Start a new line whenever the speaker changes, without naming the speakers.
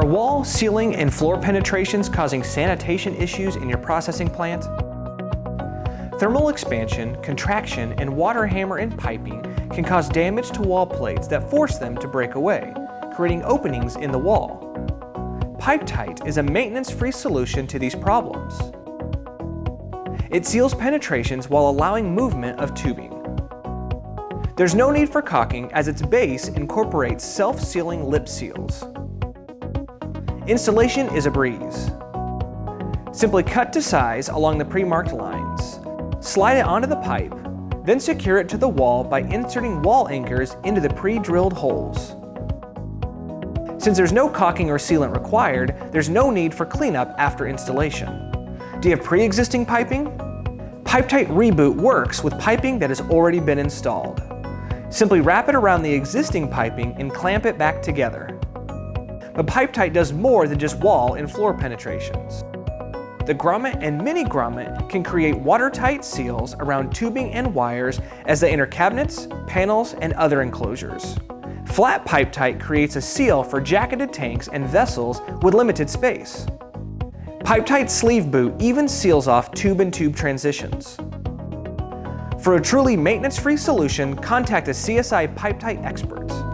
Are wall, ceiling, and floor penetrations causing sanitation issues in your processing plant? Thermal expansion, contraction, and water hammer in piping can cause damage to wall plates that force them to break away, creating openings in the wall. Pipetite is a maintenance-free solution to these problems. It seals penetrations while allowing movement of tubing. There's no need for caulking as its base incorporates self-sealing lip seals. Installation is a breeze. Simply cut to size along the pre-marked lines, slide it onto the pipe, then secure it to the wall by inserting wall anchors into the pre-drilled holes. Since there's no caulking or sealant required, there's no need for cleanup after installation. Do you have pre-existing piping? Pipetite Reboot works with piping that has already been installed. Simply wrap it around the existing piping and clamp it back together. But Pipetite does more than just wall and floor penetrations. The Grommet and Mini Grommet can create watertight seals around tubing and wires as they enter cabinets, panels, and other enclosures. Flat Pipetite creates a seal for jacketed tanks and vessels with limited space. Pipetite Sleeve Boot even seals off tube-and-tube transitions. For a truly maintenance-free solution, contact a CSI Pipetite expert.